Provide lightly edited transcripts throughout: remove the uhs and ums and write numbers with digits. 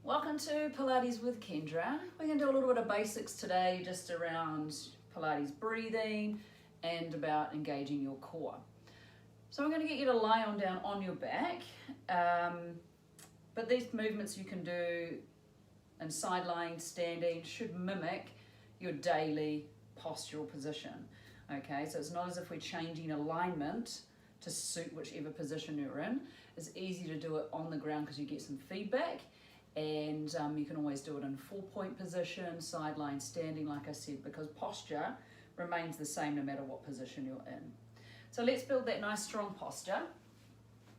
Welcome to Pilates with Kendra. We're going to do a little bit of basics today just around Pilates breathing and about engaging your core. So I'm going to get you to lie on down on your back, but these movements you can do in side lying, standing should mimic your daily postural position. Okay, so it's not as if we're changing alignment to suit whichever position you're in. It's easy to do it on the ground because you get some feedback. And you can always do it in 4-point position, side lying, standing, like I said, because posture remains the same no matter what position you're in. So let's build that nice strong posture.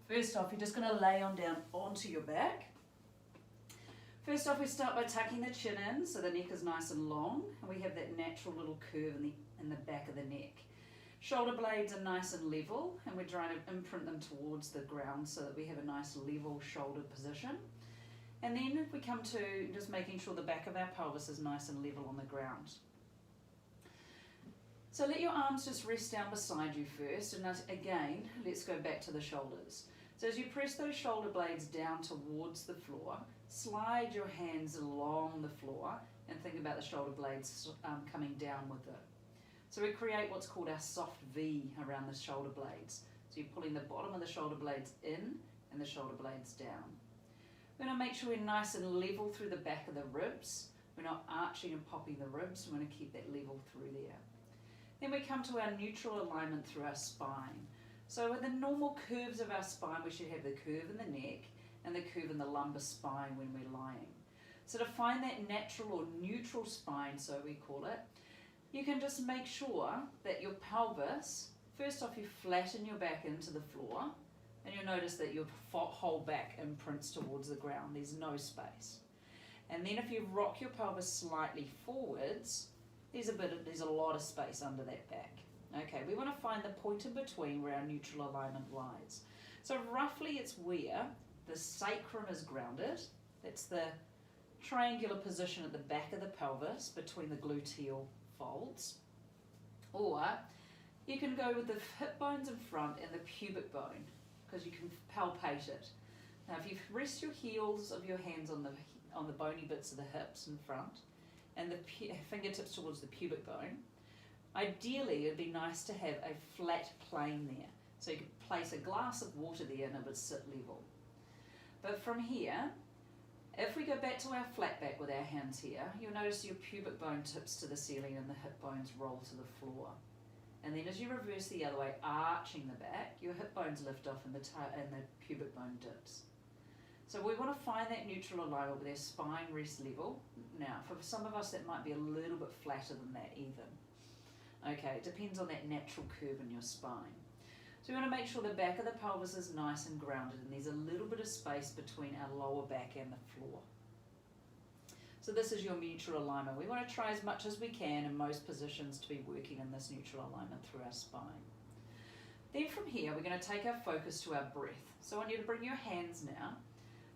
First off, you're just going to lay on down onto your back. First off, we start by tucking the chin in so the neck is nice and long, and we have that natural little curve in the back of the neck. Shoulder blades are nice and level, and we're trying to imprint them towards the ground so that we have a nice level shouldered position. And then if we come to just making sure the back of our pelvis is nice and level on the ground. So let your arms just rest down beside you first, and again, let's go back to the shoulders. So as you press those shoulder blades down towards the floor, slide your hands along the floor and think about the shoulder blades coming down with it. So we create what's called our soft V around the shoulder blades. So you're pulling the bottom of the shoulder blades in and the shoulder blades down. We're going to make sure we're nice and level through the back of the ribs. We're not arching and popping the ribs. We're going to keep that level through there. Then we come to our neutral alignment through our spine. So with the normal curves of our spine, we should have the curve in the neck and the curve in the lumbar spine when we're lying. So to find that natural or neutral spine, so we call it, you can just make sure that your pelvis, first off you flatten your back into the floor, and you'll notice that your whole back imprints towards the ground. There's no space. And then if you rock your pelvis slightly forwards, there's a lot of space under that back. Okay, we want to find the point in between where our neutral alignment lies. So roughly it's where the sacrum is grounded. That's the triangular position at the back of the pelvis between the gluteal folds. Or you can go with the hip bones in front and the pubic bone, because you can palpate it. Now if you rest your heels of your hands on the bony bits of the hips in front and the fingertips towards the pubic bone, ideally it'd be nice to have a flat plane there. So you could place a glass of water there and it would sit level. But from here, if we go back to our flat back with our hands here, you'll notice your pubic bone tips to the ceiling and the hip bones roll to the floor. And then as you reverse the other way, arching the back, your hip bones lift off and the pubic bone dips. So we want to find that neutral alignment with our spine rest level. Now, for some of us that might be a little bit flatter than that even. Okay, it depends on that natural curve in your spine. So we want to make sure the back of the pelvis is nice and grounded and there's a little bit of space between our lower back and the floor. So this is your neutral alignment. We want to try as much as we can in most positions to be working in this neutral alignment through our spine. Then from here, we're going to take our focus to our breath. So I want you to bring your hands now,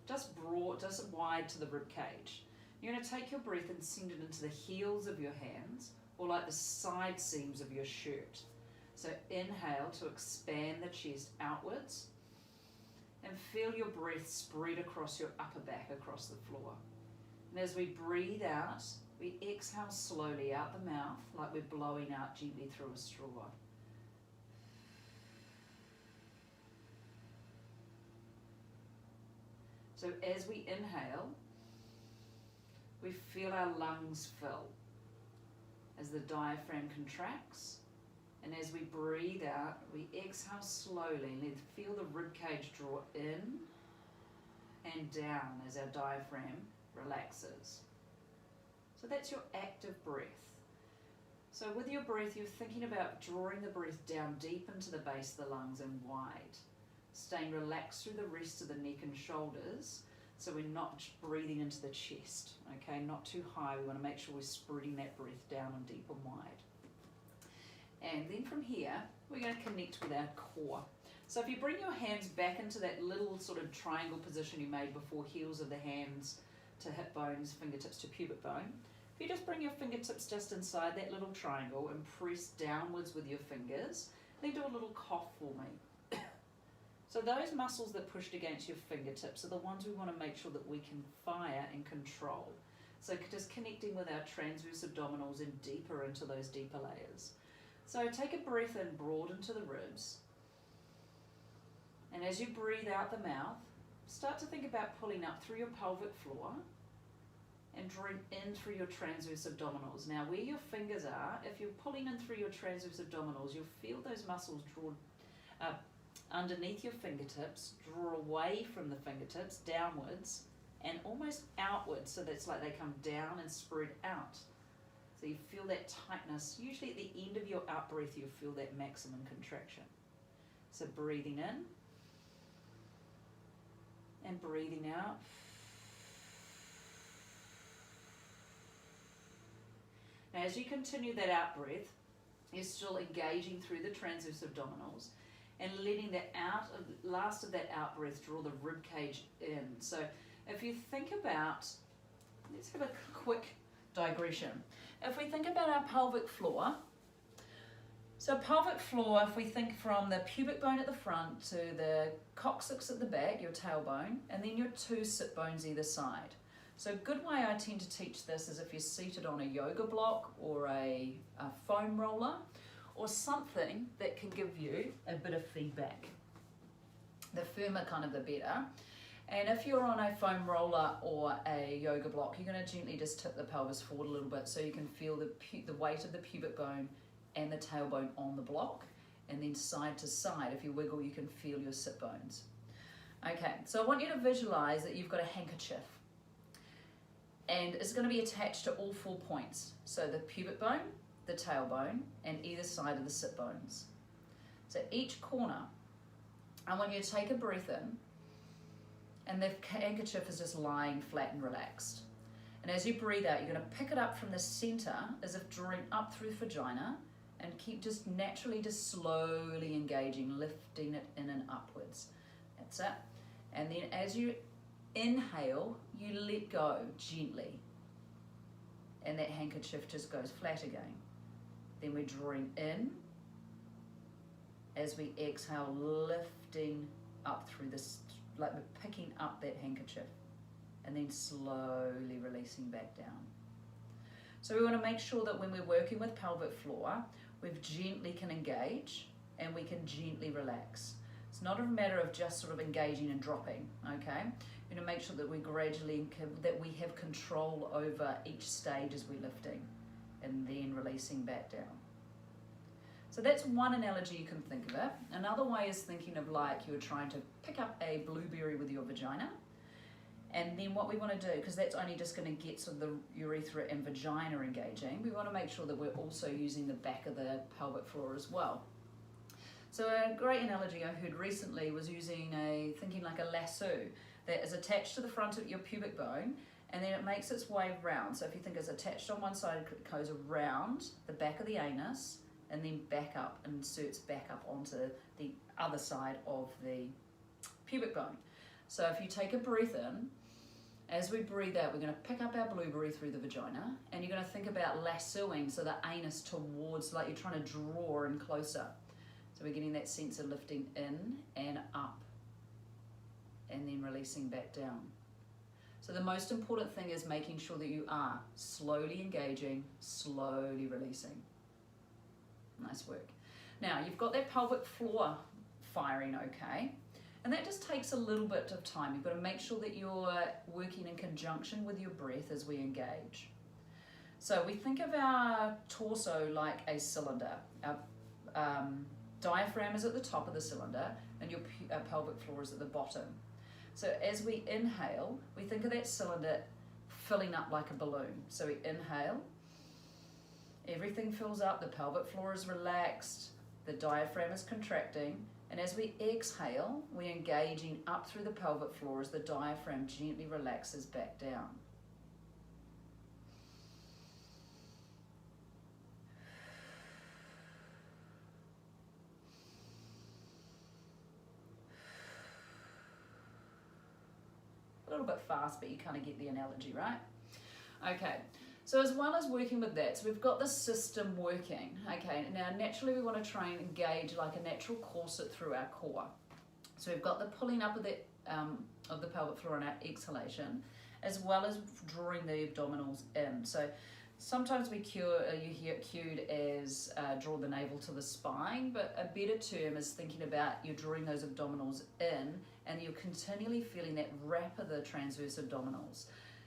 just broad, just wide to the rib cage. You're going to take your breath and send it into the heels of your hands, or like the side seams of your shirt. So inhale to expand the chest outwards, and feel your breath spread across your upper back, across the floor. And as we breathe out, we exhale slowly out the mouth, like we're blowing out gently through a straw. So as we inhale, we feel our lungs fill as the diaphragm contracts. And as we breathe out, we exhale slowly and feel the rib cage draw in and down as our diaphragm relaxes. So that's your active breath. So with your breath, you're thinking about drawing the breath down deep into the base of the lungs and wide, staying relaxed through the rest of the neck and shoulders, so we're not breathing into the chest, okay, not too high. We want to make sure we're spreading that breath down and deep and wide. And then from here, we're going to connect with our core. So if you bring your hands back into that little sort of triangle position you made before, heels of the hands to hip bones, fingertips to pubic bone. If you just bring your fingertips just inside that little triangle and press downwards with your fingers, then do a little cough for me. So those muscles that pushed against your fingertips are the ones we want to make sure that we can fire and control. So just connecting with our transverse abdominals and deeper into those deeper layers. So take a breath in broad into the ribs. And as you breathe out the mouth, start to think about pulling up through your pelvic floor and drawing in through your transverse abdominals. Now where your fingers are, if you're pulling in through your transverse abdominals, you'll feel those muscles draw underneath your fingertips, draw away from the fingertips, downwards, and almost outwards, so that's like they come down and spread out. So you feel that tightness. Usually at the end of your out breath, you'll feel that maximum contraction. So breathing in and breathing out. Now as you continue that out breath, you're still engaging through the transverse abdominals and letting that last of that out breath draw the rib cage in. So if you think about, let's have a quick digression. If we think about our pelvic floor, so pelvic floor, if we think from the pubic bone at the front to the coccyx at the back, your tailbone, and then your two sit bones either side. So a good way I tend to teach this is if you're seated on a yoga block or a foam roller, or something that can give you a bit of feedback. The firmer kind of the better. And if you're on a foam roller or a yoga block, you're going to gently just tip the pelvis forward a little bit so you can feel the weight of the pubic bone and the tailbone on the block. And then side to side, if you wiggle, you can feel your sit bones. Okay, so I want you to visualize that you've got a handkerchief. And it's going to be attached to all 4 points. So the pubic bone, the tailbone, and either side of the sit bones. So each corner, I want you to take a breath in, and the handkerchief is just lying flat and relaxed. And as you breathe out, you're going to pick it up from the center as if drawing up through the vagina, and keep just naturally, just slowly engaging, lifting it in and upwards. That's it. And then as you inhale, you let go gently, and that handkerchief just goes flat again. Then we're drawing in. As we exhale, lifting up through this, like we're picking up that handkerchief, and then slowly releasing back down. So we want to make sure that when we're working with pelvic floor, we gently can engage and we can gently relax. It's not a matter of just sort of engaging and dropping, okay? You know, make sure that we gradually, that we have control over each stage as we're lifting and then releasing back down. So that's one analogy you can think of it. Another way is thinking of like you're trying to pick up a blueberry with your vagina. And then what we want to do, because that's only just going to get sort of the urethra and vagina engaging, we want to make sure that we're also using the back of the pelvic floor as well. So a great analogy I heard recently was using thinking like a lasso that is attached to the front of your pubic bone, and then it makes its way round. So if you think it's attached on one side, it goes around the back of the anus and then back up and inserts back up onto the other side of the pubic bone. So if you take a breath in, as we breathe out, we're going to pick up our blueberry through the vagina, and you're going to think about lassoing, so the anus towards, like you're trying to draw in closer. So we're getting that sense of lifting in and up, and then releasing back down. So the most important thing is making sure that you are slowly engaging, slowly releasing. Nice work. Now you've got that pelvic floor firing okay, and that just takes a little bit of time. You've got to make sure that you're working in conjunction with your breath as we engage. So we think of our torso like a cylinder. Our diaphragm is at the top of the cylinder, and your pelvic floor is at the bottom. So as we inhale, we think of that cylinder filling up like a balloon. So we inhale, everything fills up, the pelvic floor is relaxed, the diaphragm is contracting, and as we exhale, we're engaging up through the pelvic floor as the diaphragm gently relaxes back down. A little bit fast, but you kind of get the analogy, right? Okay, so as well as working with that, so we've got the system working. Okay, now naturally we want to try and engage like a natural corset through our core. So we've got the pulling up of the pelvic floor on our exhalation, as well as drawing the abdominals in. So sometimes you hear it cued as draw the navel to the spine, but a better term is thinking about you're drawing those abdominals in, and you're continually feeling that wrap of the transverse abdominals.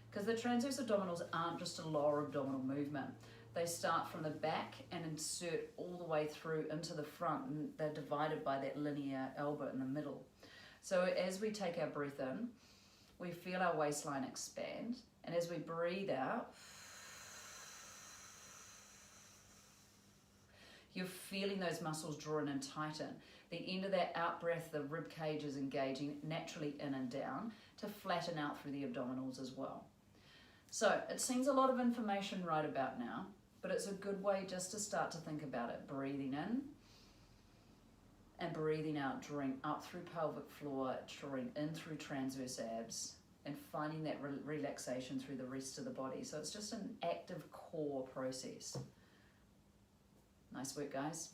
Because the transverse abdominals aren't just a lower abdominal movement. They start from the back and insert all the way through into the front, and they're divided by that linear elbow in the middle. So as we take our breath in, we feel our waistline expand, and as we breathe out, you're feeling those muscles draw in and tighten. The end of that out breath, the rib cage is engaging naturally in and down to flatten out through the abdominals as well. So it seems a lot of information right about now, but it's a good way just to start to think about it. Breathing in and breathing out, drawing up through pelvic floor, drawing in through transverse abs, and finding that relaxation through the rest of the body. So it's just an active core process. Nice work, guys.